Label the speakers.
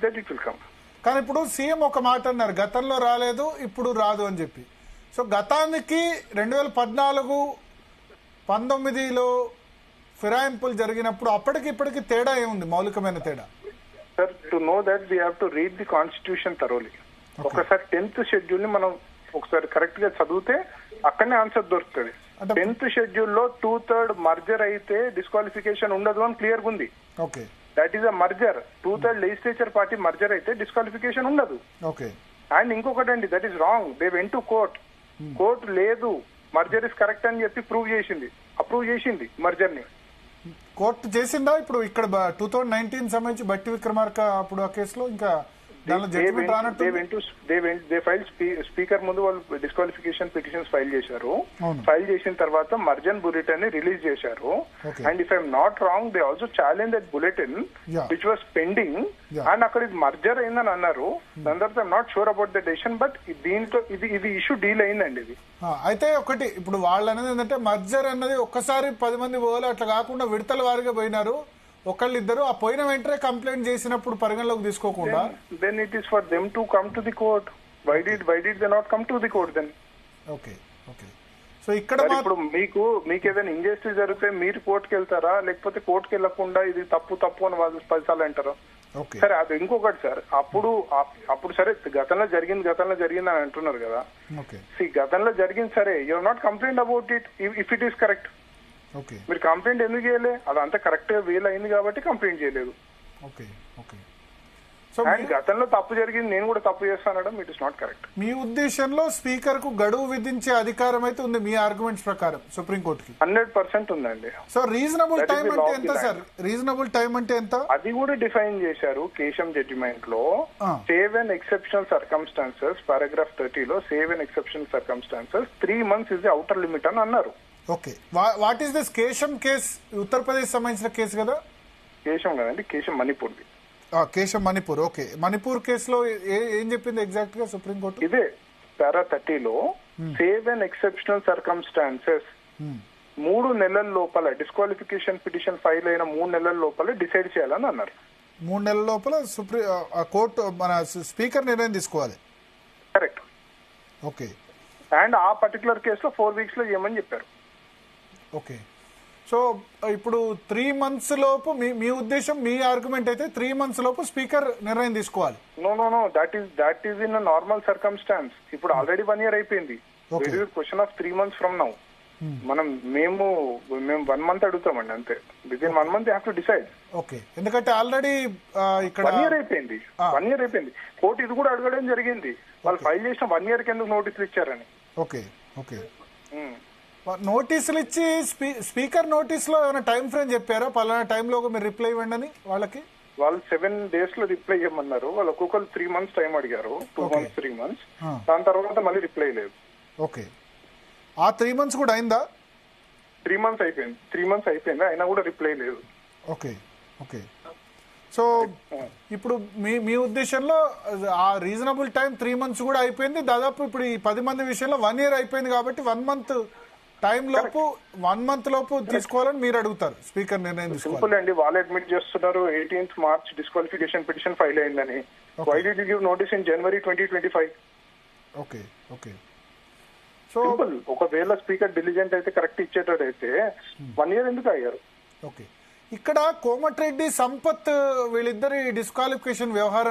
Speaker 1: that it will come.
Speaker 2: కానీ ఇప్పుడు CM ఒక మాట అన్నారు, గతంలో రాలేదు ఇప్పుడు రాదు అని చెప్పి. సో గతానికి 2014-19లో ఫిరాయింపులు జరిగినప్పుడు అప్పటికి ఇప్పటికి తేడా ఏముంది, మౌలికమైన తేడా?
Speaker 1: Sir, to know that we have to read the constitution thoroughly. ఒకసారి 10th షెడ్యూల్ ని మనం ఒకసారి కరెక్ట్ గా చదివితే అక్కడనే ఆన్సర్ దొరుకుతుంది. 10th షెడ్యూల్ లో 2/3 మర్జర్ అయితే డిస్క్వాలిఫికేషన్ ఉండదు అని క్లియర్ గా ఉంది.
Speaker 2: Okay,
Speaker 1: that is a merger. 2/3 legislature party merger అయితే డిస్క్వాలిఫికేషన్ ఉండదు.
Speaker 2: ఓకే.
Speaker 1: అండ్ ఇంకొకటి అండి, that is wrong. They went to court. Court లేదు, మర్జర్ ఇస్ కరెక్ట్ అని చెప్పి అప్రూవ్ చేసింది మర్జర్ ని.
Speaker 2: కోర్టు చేసిందా? ఇప్పుడు ఇక్కడ 2019 సంబంధించి బట్టి విక్రమార్క అప్పుడు ఆ కేసులో ఇంకా
Speaker 1: స్పీకర్ ముందు వాళ్ళు డిస్క్వాలిఫికేషన్ పిటిషన్స్ ఫైల్ చేశారు. ఫైల్ చేసిన తర్వాత మర్జన్ బులెటిన్ ని రిలీజ్ చేశారు. And if I'm not wrong, they also challenge that bulletin which was pending. And అక్కడ ఇది మర్జర్ అయిందని అన్నారు. దాని తర్వాత I'm not sure about the decision, but దీంతో ఇది ఇష్యూ డీల్ అయిందండి. ఇది
Speaker 2: అయితే ఒకటి, ఇప్పుడు వాళ్ళు అనేది ఏంటంటే మర్జర్ అన్నది ఒక్కసారి 10 మంది పోవాలి, అట్లా కాకుండా విడతల వారిగా పోయినారు. ఒకళ్ళిద్దరు ఆ పోయిన వెంటనే కంప్లైంట్ చేసినప్పుడు పరిగణలోకి తీసుకోకుండా
Speaker 1: then it is for them to come to the court. why did they not come to the court then?
Speaker 2: Okay. So ఇక్కడ
Speaker 1: ఇప్పుడు మీకు ఏదైనా ఇంజస్టిస్ జరిగితే మీరు కోర్టుకి వెళ్తారా, లేకపోతే కోర్టుకి వెళ్లకుండా ఇది తప్పు అని వాళ్ళు 10 సార్లు అంటారు? సరే, అది ఇంకొకటి సార్. అప్పుడు సరే గతంలో జరిగింది అని అంటున్నారు కదా. గతంలో జరిగింది సరే, you not complaint about it if it is correct. మీరు కంప్లైంట్ ఎందుకు చేయలే? అదంతా కరెక్ట్ గా వేలు అయింది కాబట్టి కంప్లైంట్ చేయలేదు. గతంలో తప్పు జరిగింది, నేను కూడా తప్పు చేస్తానడం ఇట్ ఇస్ నాట్ కరెక్ట్.
Speaker 2: మీ ఉద్దేశంలో స్పీకర్ కు గడువు విధించే అధికారం అయితే ఉంది మీ ఆర్గ్యుమెంట్స్ ప్రకారం సుప్రీంకోర్టుకి?
Speaker 1: 100% ఉందండి.
Speaker 2: సో రీజనబుల్ టైం అంటే ఎంత సార్? రీజనబుల్ టైం అంటే ఎంత?
Speaker 1: అది కూడా డిఫైన్ చేశారు కేశం జడ్జిమెంట్ లో. Save and exceptional circumstances paragraph 30 లో save and exceptional circumstances 3 months is the outer limit అని అన్నారు.
Speaker 2: Okay. What is this Keisham case? Uttar Pradesh సంబంధించిన కేసు కదా?
Speaker 1: కేశం కదండి, కేశం మణిపూర్.
Speaker 2: కేశం మణిపూర్. ఓకే. మణిపూర్ కేసులో ఏం చెప్పింది ఎగ్జాక్ట్ గా సుప్రీంకోర్టు?
Speaker 1: ఇదే పారా 30 లో సేవ్ అండ్ ఎక్సెప్షనల్ సర్కమ్స్టాన్సెస్ 3 నెలల లోపల డిస్క్వాలిఫికేషన్ పిటిషన్ ఫైల్ అయిన 3 నెలల లోపల డిసైడ్ చేయాలని అన్నారు.
Speaker 2: 3 నెలల లోపల కోర్టు మన స్పీకర్ నిర్ణయం తీసుకోవాలి.
Speaker 1: కరెక్ట్.
Speaker 2: ఓకే.
Speaker 1: అండ్ ఆ పర్టికులర్ కేసులో 4 weeks లో చేయమని చెప్పారు.
Speaker 2: ఓకే. సో ఇప్పుడు 3 months లోపు మీ ఉద్దేశం, మీ ఆర్గ్యుమెంట్ అయితే 3 months లోపు స్పీకర్ నిర్ణయం తీసుకోవాలి?
Speaker 1: No, that is in normal circumstances. ఇప్పుడు ఆల్రెడీ 1 year అయిపోయింది. It is question of 3 months from now. మేము 1 month అడుగుతామండి అంతే. Within 1 month you have to decide.
Speaker 2: Okay. ఎందుకంటే ఆల్రెడీ ఇక్కడ
Speaker 1: 1 year అయిపోయింది. కోర్టు ఇది కూడా అడగడం జరిగింది. వాళ్ళు ఫైల్ చేసిన 1 year కింద నోటీసులు ఇచ్చారని.
Speaker 2: ఓకే. నోటీసులు ఇచ్చి స్పీకర్ నోటీస్ లో ఏమైనా టైం ఫ్రేమ్ చెప్పారా? పలానా టైంలో మీరు రిప్లై ఇవ్వండి అని వాళ్ళకి?
Speaker 1: వాళ్ళు 7 days లో రిప్లై ఇవ్వమన్నారు. వాళ్ళు ఒక్కొక్కరు 3 months టైం అడిగారు. 2 months 3 months. దాని తర్వాత మళ్ళీ రిప్లై లేదు.
Speaker 2: ఓకే. ఆ 3 months కూడా అయిందా?
Speaker 1: 3 months అయిపోయింది అయినా కూడా రిప్లై లేదు.
Speaker 2: ఓకే. సో ఇప్పుడు మీ ఉద్దేశంలో ఆ రీజనబుల్ టైం 3 months కూడా అయిపోయింది. దాదాపు ఇప్పుడు ఈ 10 మంది విషయంలో 1 year అయిపోయింది కాబట్టి 1 month టైం లోపు 1 month లోపు తీసుకోవాలని మీరు అడుగుతారు. స్పీకర్ నిర్ణయం తీసుకోవాలి.
Speaker 1: సింపుల్ అండి. వాళ్ళు అడ్మిట్ చేస్తున్నారు 18th March disqualification petition file అయిందని. Why did you give notice in January 2025?
Speaker 2: Okay.
Speaker 1: So ఒకవేళ స్పీకర్ డిలిజెంట్ అయితే కరెక్ట్ ఇచ్చేటట్టయితే 1 year ఎందుకు అయ్యారు?
Speaker 2: ఓకే. ఇక్కడ కోమటిరెడ్డి సంపత్ వీళ్ళిద్దరి డిస్క్వాలిఫికేషన్ వ్యవహారం